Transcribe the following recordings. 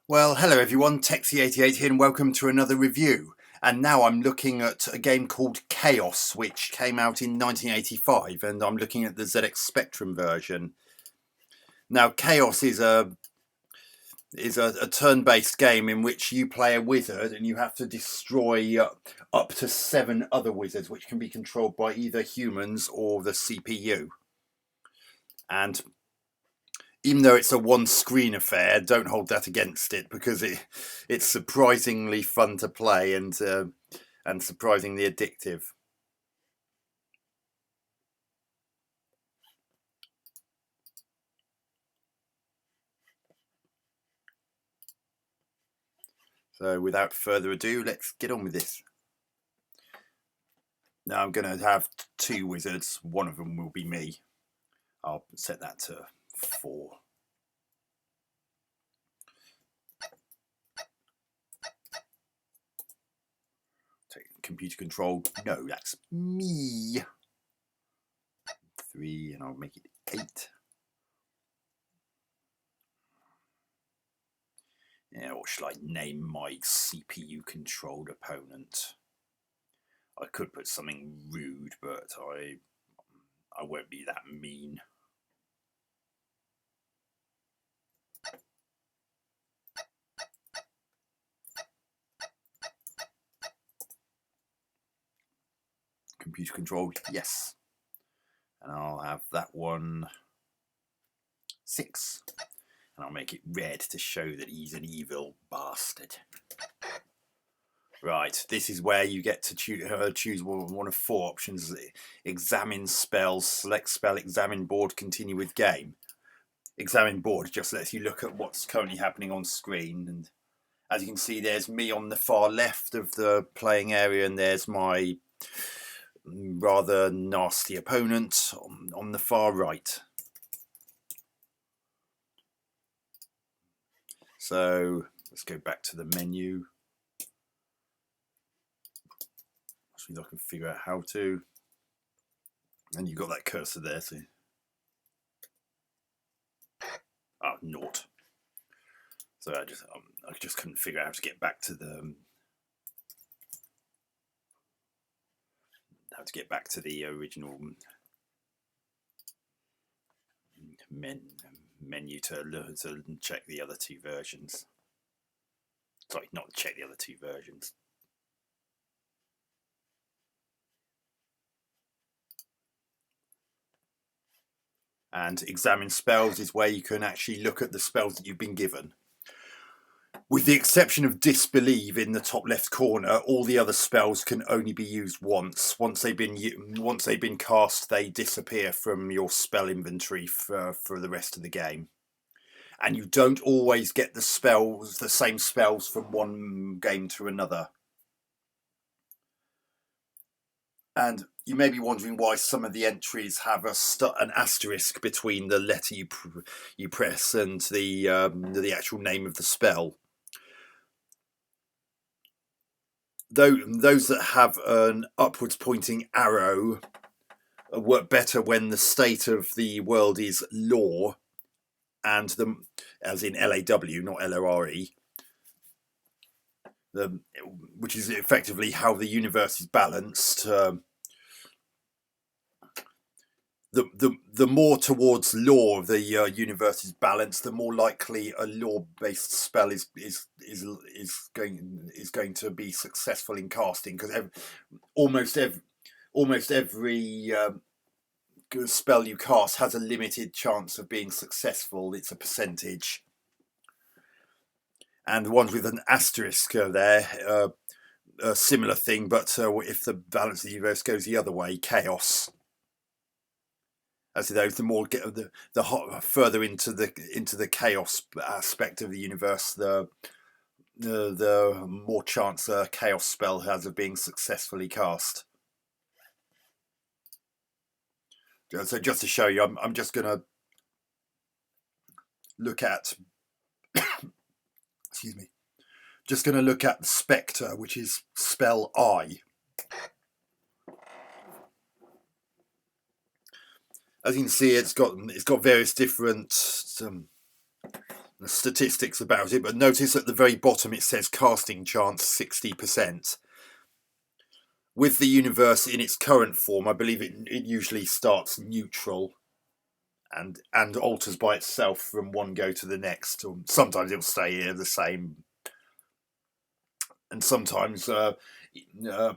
Well, hello everyone, Texie88 here and welcome to another review. And now I'm looking at a game called Chaos, which came out in 1985, and I'm looking at the ZX Spectrum version. Now, Chaos is a turn-based game in which you play a wizard and you have to destroy up to 7 other wizards, which can be controlled by either humans or the CPU. And even though it's a one-screen affair, don't hold that against it, because it's surprisingly fun to play and surprisingly addictive. So without further ado, let's get on with this. Now I'm going to have 2 wizards. One of them will be me. I'll set that to 4. Computer control. No, that's me. 3, and I'll make it 8. Yeah, what shall I name my CPU controlled opponent? I could put something rude, but I won't be that mean. Computer controlled, yes. And I'll have that one 6. And I'll make it red to show that he's an evil bastard. Right, this is where you get to choose one of 4 options. Examine spells, select spell, examine board, continue with game. Examine board just lets you look at what's currently happening on screen. And as you can see, there's me on the far left of the playing area, and there's my rather nasty opponent on the far right. So let's go back to the menu. See if I can figure out how to. And you've got that cursor there, so naught. So I just couldn't figure out how to get back to the original menu to check the other 2 versions. Sorry, not check the other 2 versions. And examine spells is where you can actually look at the spells that you've been given. With the exception of Disbelief in the top left corner, all the other spells can only be used once. Once they've been cast, they disappear from your spell inventory for the rest of the game. And you don't always get the same spells from one game to another. And you may be wondering why some of the entries have an asterisk between the letter you press and the actual name of the spell. Those that have an upwards pointing arrow work better when the state of the world is law, and as in LAW, not LORE, which is effectively how the universe is balanced. The more towards law the universe is balanced, the more likely a law-based spell is going to be successful in casting, because almost every spell you cast has a limited chance of being successful. It's a percentage, and the ones with an asterisk there, a similar thing, but if the balance of the universe goes the other way, chaos. As those, the more the further into the chaos aspect of the universe, the more chance a chaos spell has of being successfully cast. So just to show you, I'm just going to look at excuse me, just going to look at the Spectre, which is spell I. As you can see, it's got various different the statistics about it, but notice at the very bottom it says casting chance 60%. With the universe in its current form, I believe it usually starts neutral and alters by itself from one go to the next. Or sometimes it'll stay the same, and sometimes a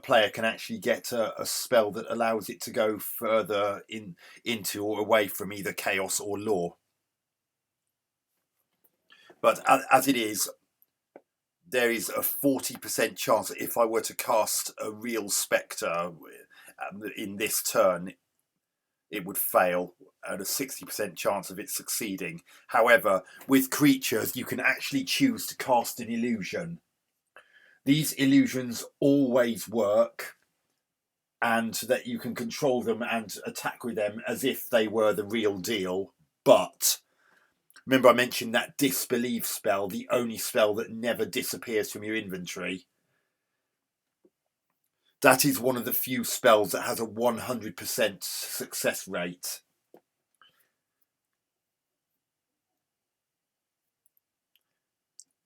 player can actually get a spell that allows it to go further into or away from either chaos or law. But as it is, there is a 40% chance that if I were to cast a real spectre in this turn, it would fail, and a 60% chance of it succeeding. However, with creatures, you can actually choose to cast an illusion. These illusions always work, and that you can control them and attack with them as if they were the real deal. But remember I mentioned that Disbelief Spell, the only spell that never disappears from your inventory. That is one of the few spells that has a 100% success rate.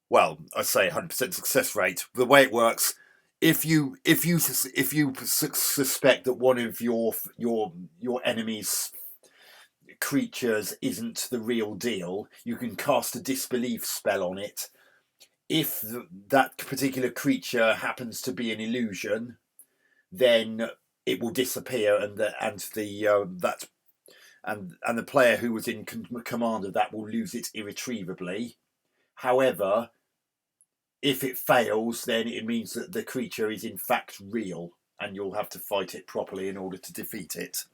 Well, I say 100% success rate. The way it works, if you suspect that one of your enemy's creatures isn't the real deal, you can cast a disbelief spell on it. If that particular creature happens to be an illusion, then it will disappear, and the player who was in command of that will lose it irretrievably. However, if it fails, then it means that the creature is in fact real, and you'll have to fight it properly in order to defeat it.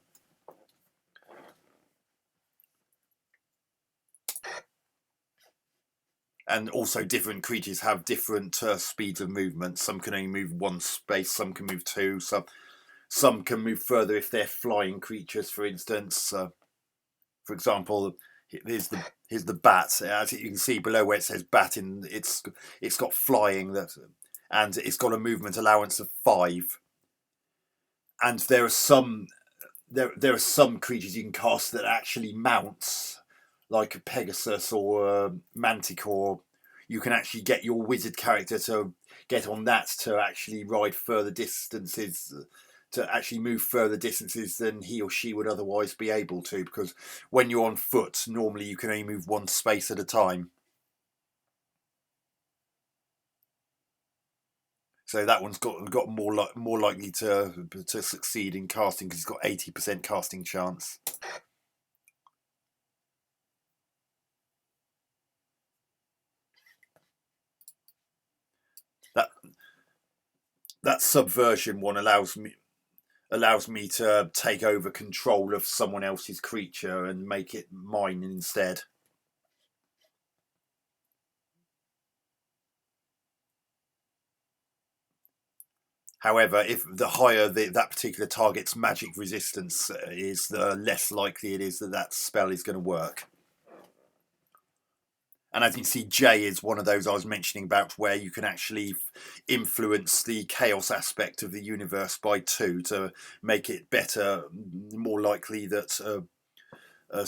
And also different creatures have different speeds of movement. Some can only move one space, some can move two, some can move further if they're flying creatures, for instance. For example, here's the bat. As you can see below where it says bat, it's got flying, and it's got a movement allowance of 5. And there are some creatures you can cast that actually mounts, like a Pegasus or a Manticore. You can actually get your wizard character to get on that to actually ride further distances, to actually move further distances than he or she would otherwise be able to, because when you're on foot, normally you can only move one space at a time. So that one's got more likely to succeed in casting because it's got 80% casting chance. That subversion one allows me to take over control of someone else's creature and make it mine instead. However, if the higher that particular target's magic resistance is, the less likely it is that spell is going to work. And as you can see, J is one of those I was mentioning about, where you can actually influence the chaos aspect of the universe by 2 to make it better, more likely that a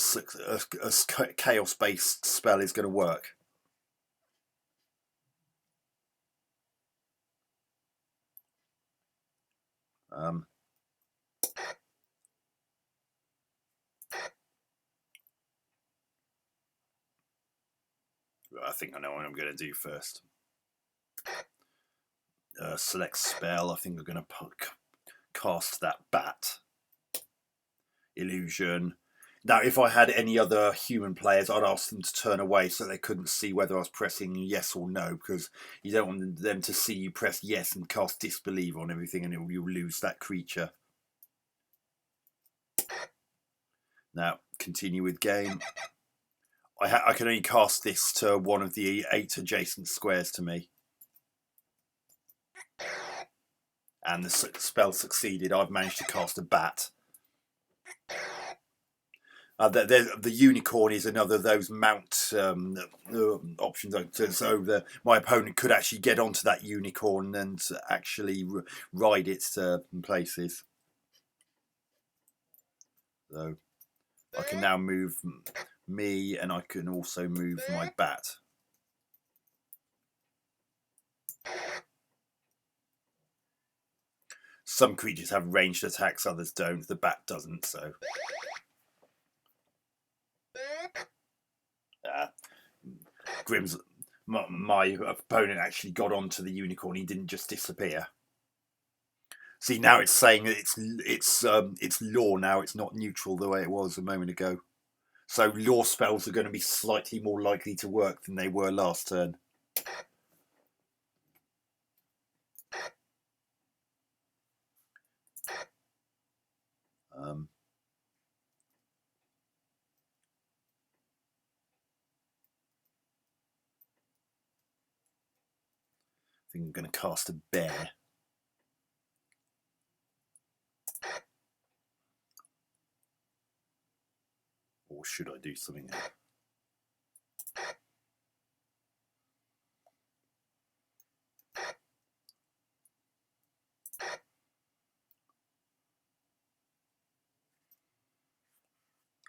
chaos-based spell is going to work. I think I know what I'm going to do first. Select spell. I think I'm going to cast that bat illusion. Now, if I had any other human players, I'd ask them to turn away so they couldn't see whether I was pressing yes or no, because you don't want them to see you press yes and cast disbelieve on everything, and you'll lose that creature. Now, continue with game. I can only cast this to one of the 8 adjacent squares to me. And the spell succeeded. I've managed to cast a bat. The unicorn is another of those mount options. So my opponent could actually get onto that unicorn and actually ride it to places. So I can now move me, and I can also move my bat. Some creatures have ranged attacks, others don't. The bat doesn't, so. Grimm's my opponent actually got onto the unicorn. He didn't just disappear. See, now it's saying that it's law now. It's not neutral the way it was a moment ago. So law spells are going to be slightly more likely to work than they were last turn. I think I'm going to cast a bear. Or should I do something else?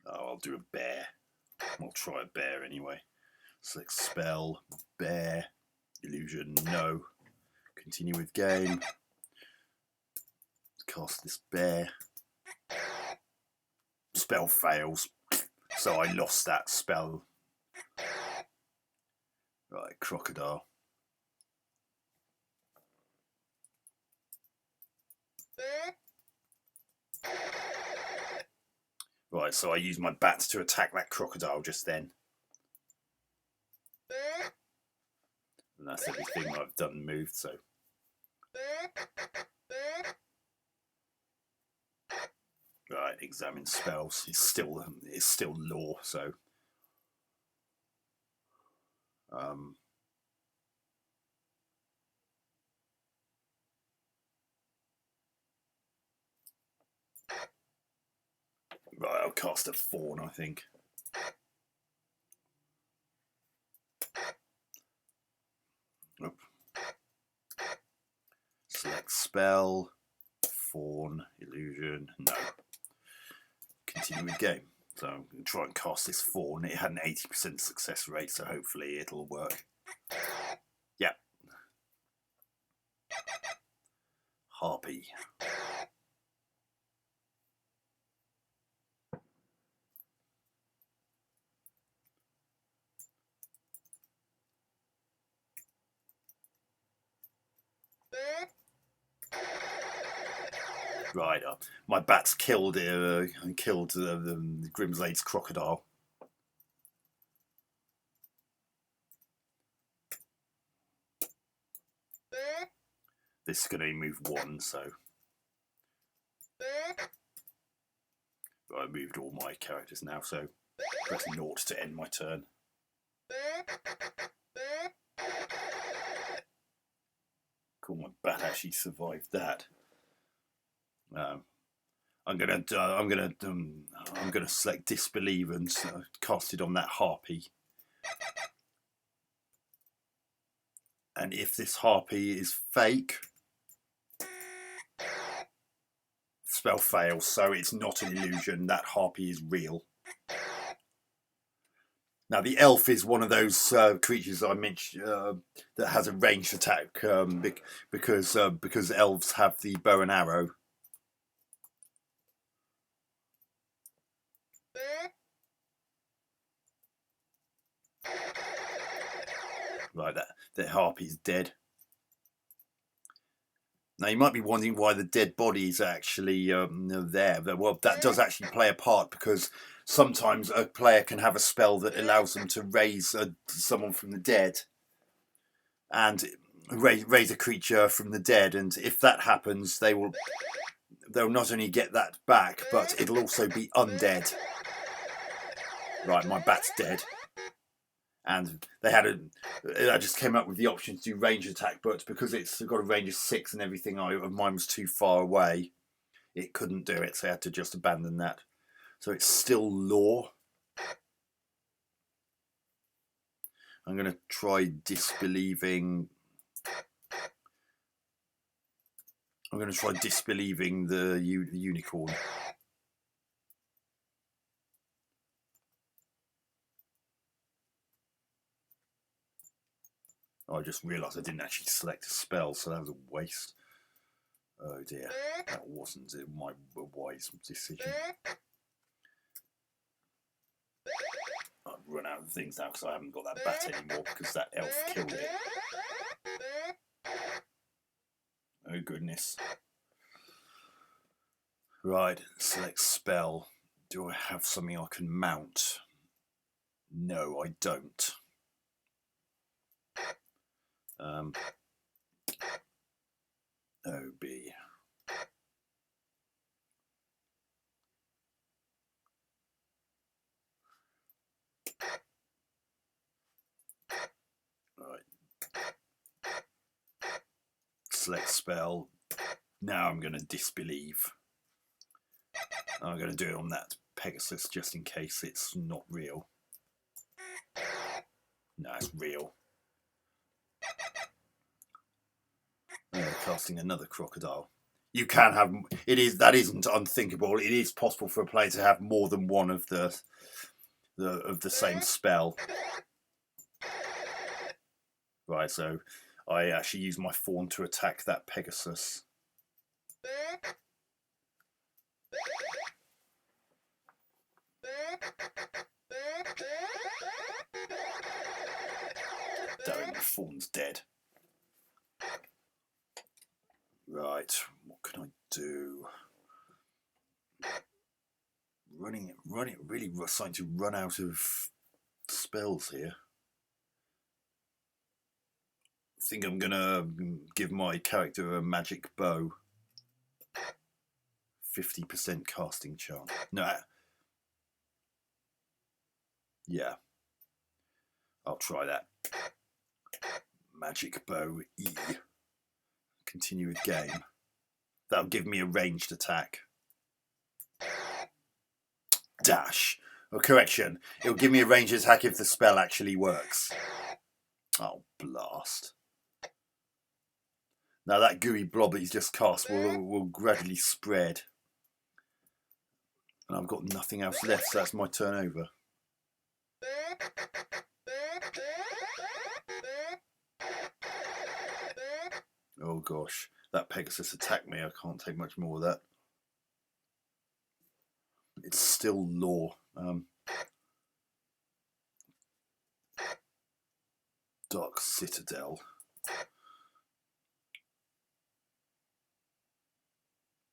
Oh, I'll do a bear. I'll try a bear anyway. Select spell, bear, illusion, no. Continue with game. Cast this bear. Spell fails. So I lost that spell. Right, Crocodile. Right, so I use my bat to attack that Crocodile just then. And that's everything I've done moved, so. Right, examine spells. It's still law, so. Right, I'll cast a fawn, I think. Oop. Select spell, fawn, illusion, no. Continue with game. So I'm going to try and cast this fawn. It had an 80% success rate, so hopefully it'll work. Yeah. Harpy. Right, my bat's killed the Grimslade's Crocodile. This is going to move one, so I moved all my characters now, so press 0 to end my turn. Cool, my bat actually survived that. I'm gonna select Disbelief and cast it on that Harpy. And if this Harpy is fake, spell fails, so it's not an illusion. That Harpy is real. Now the elf is one of those creatures I mentioned that has a ranged attack because elves have the bow and arrow. Right, that Harpy's dead. Now you might be wondering why the dead body is actually there. Well, that does actually play a part because sometimes a player can have a spell that allows them to raise someone from the dead and raise a creature from the dead, and if that happens, they'll not only get that back, but it'll also be undead. Right, my bat's dead. And I just came up with the option to do range attack, but because it's got a range of 6 and everything, mine was too far away. It couldn't do it, so I had to just abandon that. So it's still law. I'm going to try disbelieving. I'm going to try disbelieving the unicorn. I just realised I didn't actually select a spell, so that was a waste. Oh dear, that wasn't my wise decision. I've run out of things now because I haven't got that bat anymore because that elf killed it. Oh goodness. Right, select spell. Do I have something I can mount? No, I don't. OB. Right. Select spell. Now I'm going to disbelieve. I'm going to do it on that Pegasus just in case it's not real. No, it's real. Casting another crocodile. You can have that isn't unthinkable. It is possible for a player to have more than one of the same spell. Right, so I actually use my fawn to attack that Pegasus. Damn, my fawn's dead. Right, what can I do? Really starting to run out of spells here. I think I'm gonna give my character a magic bow. 50% casting chance. No. Yeah. I'll try that. Magic bow E. Continue with game. That'll give me a ranged attack. Dash. Oh, correction. It'll give me a ranged attack if the spell actually works. Oh, blast. Now that gooey blob that he's just cast will gradually spread. And I've got nothing else left, so that's my turn over. Oh gosh, that Pegasus attacked me. I can't take much more of that. It's still law. Dark Citadel.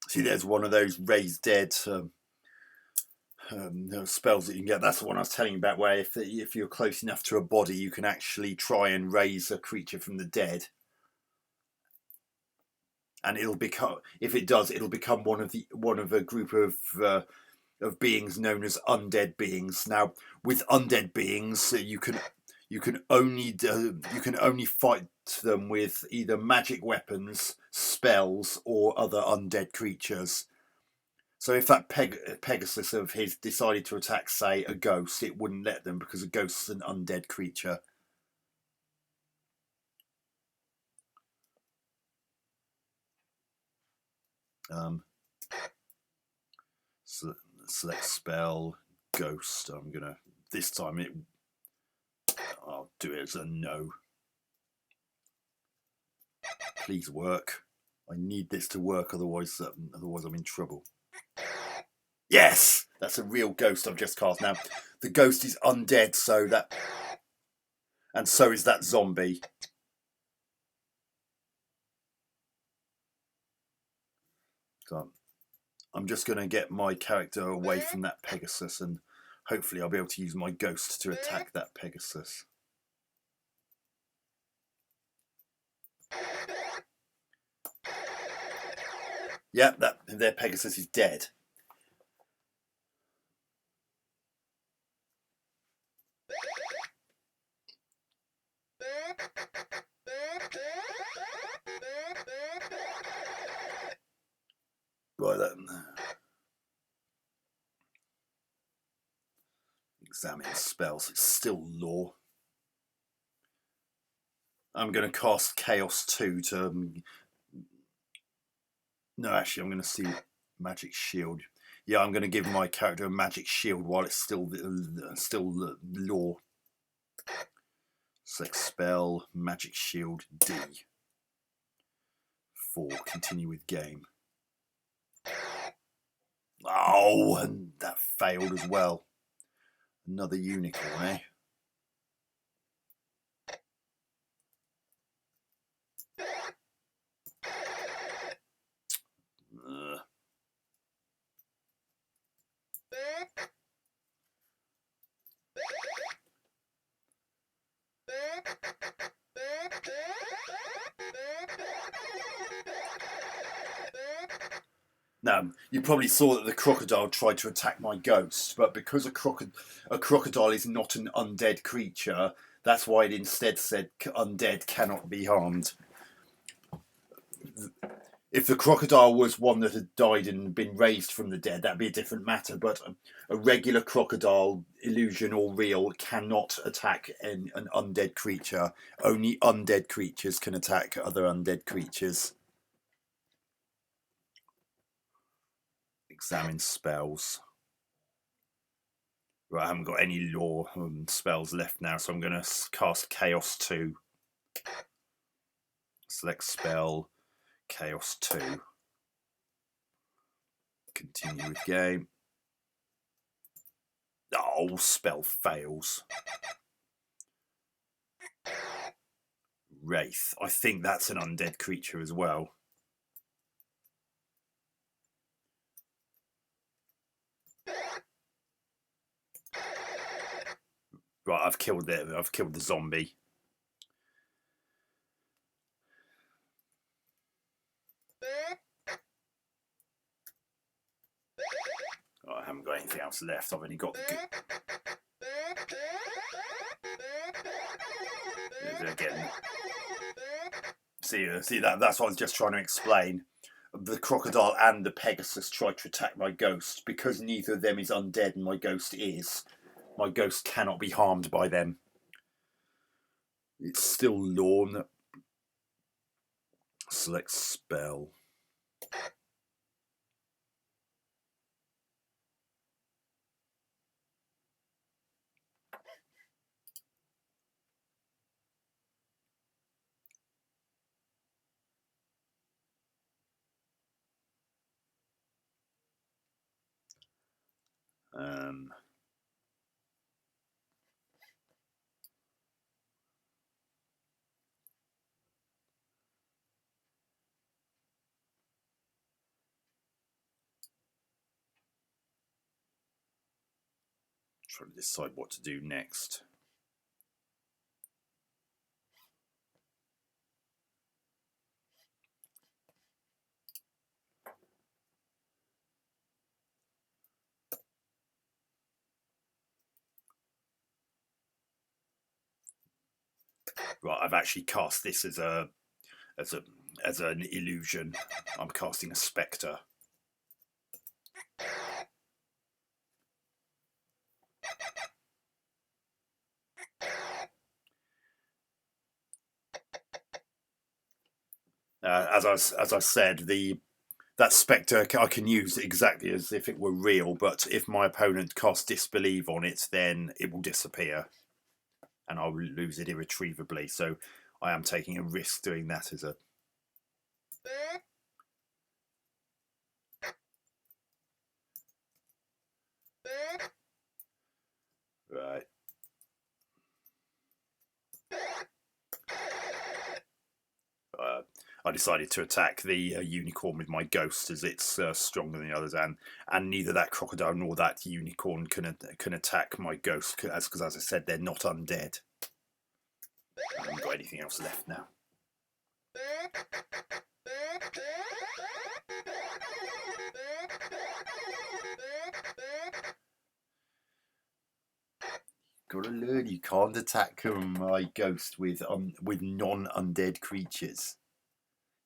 See, there's one of those raise dead spells that you can get. That's the one I was telling you about, where if you're close enough to a body, you can actually try and raise a creature from the dead. And it'll become, if it does, it'll become one of a group of beings known as undead beings. Now, with undead beings, you can only fight them with either magic weapons, spells, or other undead creatures. So if that Pegasus of his decided to attack, say, a ghost, it wouldn't let them because a ghost is an undead creature. So select spell, ghost. I'm gonna this time I'll do it as a no. Please work. I need this to work, otherwise I'm in trouble. Yes, that's a real ghost I've just cast. Now the ghost is undead, and so is that zombie. So I'm just going to get my character away from that Pegasus, and hopefully I'll be able to use my ghost to attack that Pegasus. Yeah, their Pegasus is dead. Right then. Examine spells. It's still law. I'm going to cast Chaos 2 to... No, actually, I'm going to see Magic Shield. Yeah, I'm going to give my character a Magic Shield while it's still law. Select spell, Magic Shield D. 4. Continue with game. Oh, and that failed as well. Another unicorn, eh? Now, you probably saw that the crocodile tried to attack my ghost, but because a crocodile is not an undead creature, that's why it instead said undead cannot be harmed. If the crocodile was one that had died and been raised from the dead, that'd be a different matter, but a regular crocodile, illusion or real, cannot attack an undead creature. Only undead creatures can attack other undead creatures. Examine spells. Right, I haven't got any law spells left now, so I'm going to cast Chaos 2. Select spell, Chaos 2. Continue with game. Oh, spell fails. Wraith. I think that's an undead creature as well. Right, I've killed the zombie. Oh, I haven't got anything else left. I've only got the again. See that's what I was just trying to explain. The crocodile and the Pegasus tried to attack my ghost. Because neither of them is undead and my ghost is, my ghost cannot be harmed by them. It's still Lorne. Select spell. Trying to decide what to do next. Right, I've actually cast this as an illusion. I'm casting a spectre. As I said, that spectre I can use exactly as if it were real, but if my opponent casts Disbelief on it, then it will disappear, and I will lose it irretrievably. So I am taking a risk doing that as a. Right. I decided to attack the unicorn with my ghost, as it's stronger than the others, and neither that crocodile nor that unicorn can attack my ghost, because as I said, they're not undead. I haven't got anything else left now. Gotta learn, you can't attack my ghost with non-undead creatures.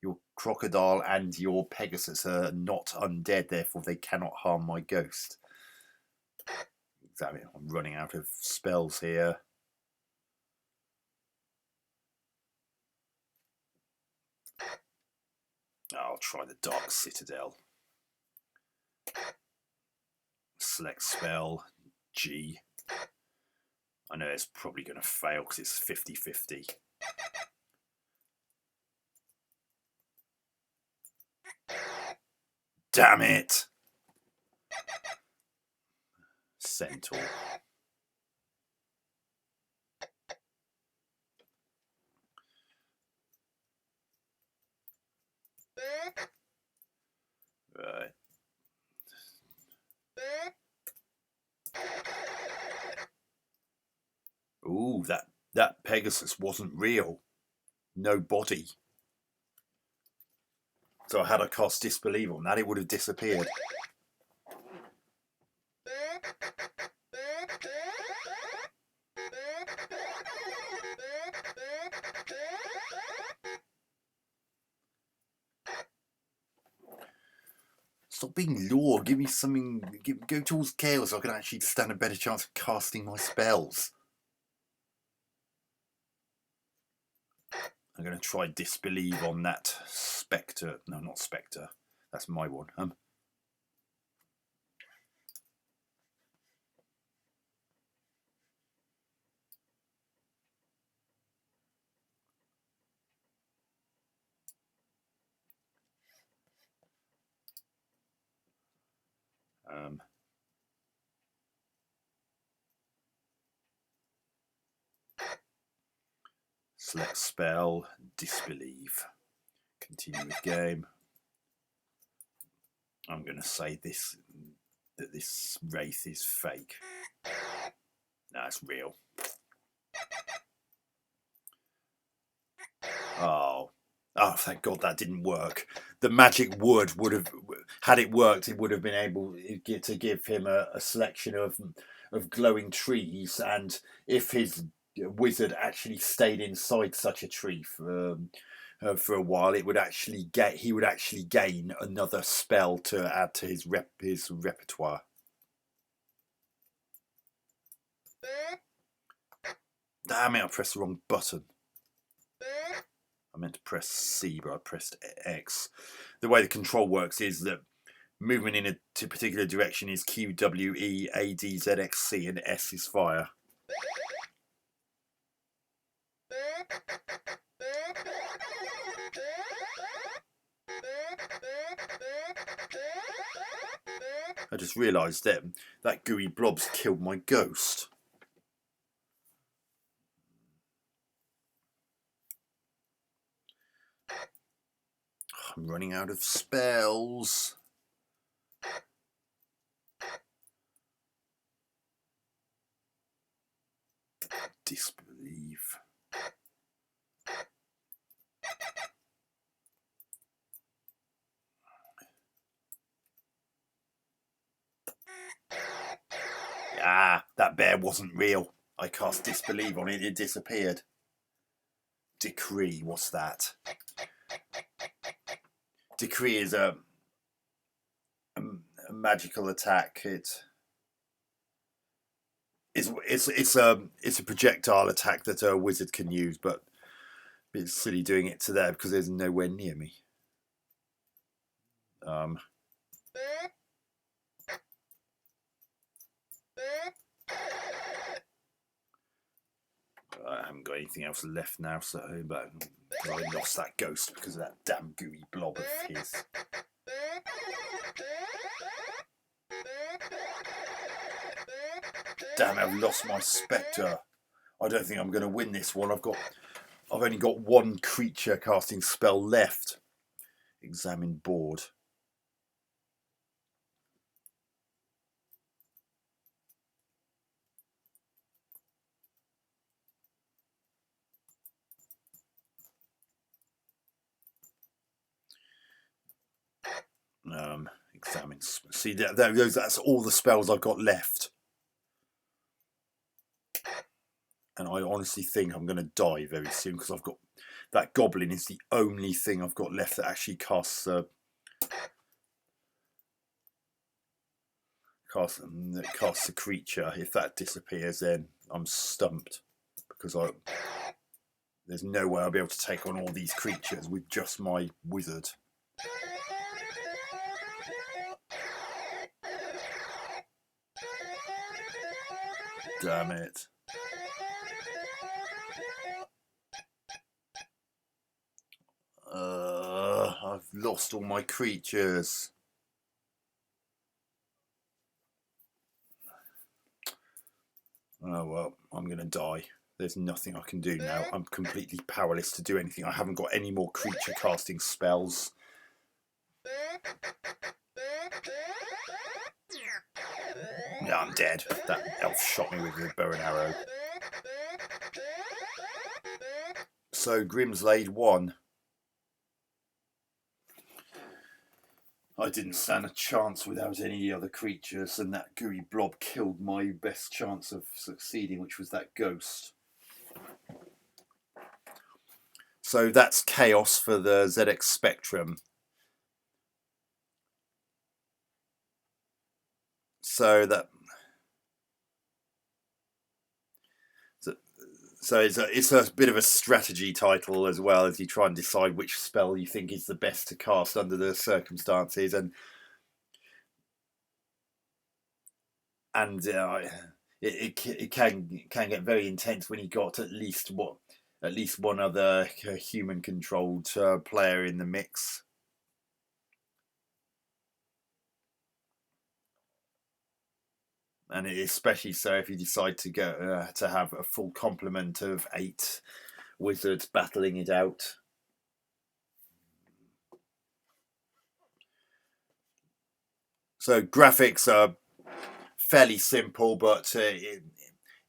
Your crocodile and your Pegasus are not undead, therefore they cannot harm my ghost. Exactly. I'm running out of spells here. I'll try the Dark Citadel. Select spell, G. I know it's probably going to fail because it's 50-50. Damn it! Centaur. Right. Ooh, that Pegasus wasn't real. No body. So had I cast Disbelief on that, it would have disappeared. Stop being law. Give me something. Go towards chaos so I can actually stand a better chance of casting my spells. I'm going to try Disbelief on that Spectre. No, not Spectre. That's my one. Select spell, Disbelief. Continue with game. I'm going to say that this wraith is fake. No, it's real. Oh, thank God that didn't work. The magic wood would have, had it worked, it would have been able to give him a selection of glowing trees, and if his wizard actually stayed inside such a tree for a while, it would actually he would actually gain another spell to add to his repertoire. Damn it! I pressed the wrong button. I meant to press C, but I pressed X. The way the control works is that movement in a particular direction is Q, W, E, A, D, Z, X, C, and S is fire. I just realised that gooey blob's killed my ghost. I'm running out of spells. Disbelief. That bear wasn't real. I cast Disbelief on it, it disappeared. Decree, what's that? Decree is a magical attack. It's a projectile attack that a wizard can use, but it's silly doing it to there because there's nowhere near me. I haven't got anything else left now, so but I lost that ghost because of that damn gooey blob of his. Damn, I've lost my Spectre. I don't think I'm going to win this one. I've only got one creature casting spell left. Examine board. Examine. See, that's all the spells I've got left. And I honestly think I'm going to die very soon because I've got that goblin is the only thing I've got left that actually casts a creature. If that disappears, then I'm stumped because there's no way I'll be able to take on all these creatures with just my wizard. Damn it. I've lost all my creatures. I'm going to die. There's nothing I can do now. I'm completely powerless to do anything. I haven't got any more creature casting spells. Yeah, I'm dead. That elf shot me with a bow and arrow. So Grimslade won. I didn't stand a chance without any other creatures, and that gooey blob killed my best chance of succeeding, which was that ghost. So that's chaos for the ZX Spectrum. So it's a bit of a strategy title as well, as you try and decide which spell you think is the best to cast under the circumstances, and it can get very intense when you got at least one other human controlled player in the mix. And especially so if you decide to go to have a full complement of 8 wizards battling it out. So graphics are fairly simple, but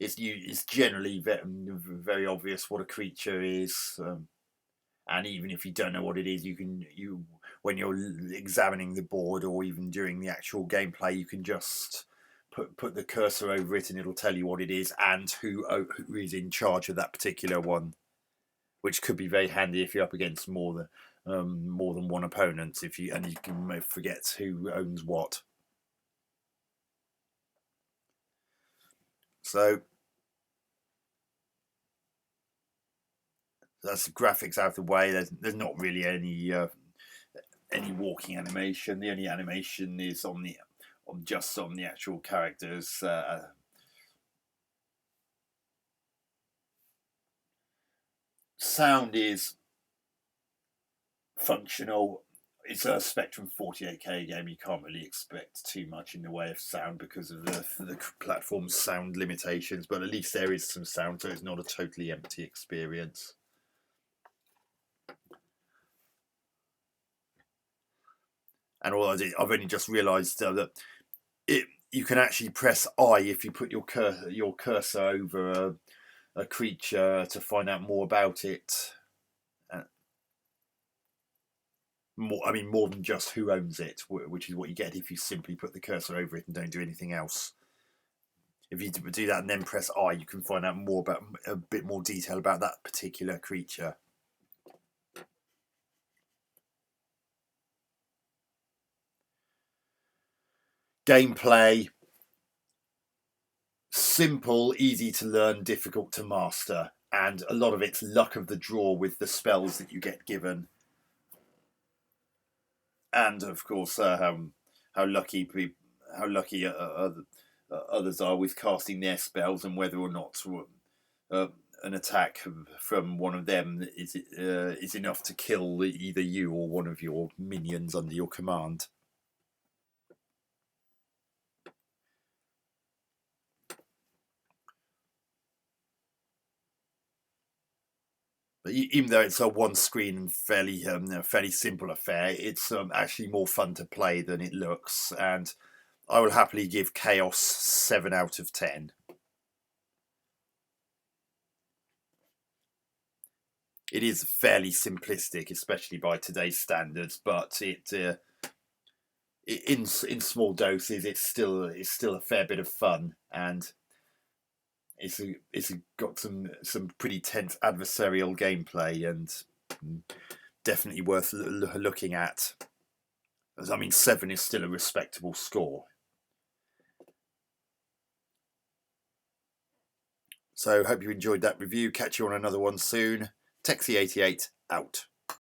it's generally very obvious what a creature is, and even if you don't know what it is, when you're examining the board or even during the actual gameplay, you can just put the cursor over it and it'll tell you what it is and who is in charge of that particular one, which could be very handy if you're up against more than one opponent, and you can forget who owns what. So that's the graphics out of the way. There's not really any walking animation. The only animation is on the actual characters. Sound is functional. It's a Spectrum 48K game. You can't really expect too much in the way of sound because of the platform's sound limitations, but at least there is some sound, so it's not a totally empty experience. And I've only just realised that you can actually press I if you put your cursor over a creature to find out more about it. More than just who owns it, which is what you get if you simply put the cursor over it and don't do anything else. If you do that and then press I, you can find out a bit more detail about that particular creature. Gameplay: simple, easy to learn, difficult to master, and a lot of it's luck of the draw with the spells that you get given. And of course, how lucky others are with casting their spells, and whether or not an attack from one of them is enough to kill either you or one of your minions under your command. But even though it's a one-screen and fairly simple affair, it's actually more fun to play than it looks, and I will happily give Chaos 7 out of 10. It is fairly simplistic, especially by today's standards, but in small doses, it's still a fair bit of fun, and it's got some pretty tense adversarial gameplay, and definitely worth looking at. 7 is still a respectable score. So hope you enjoyed that review. Catch you on another one soon. Texie88 out.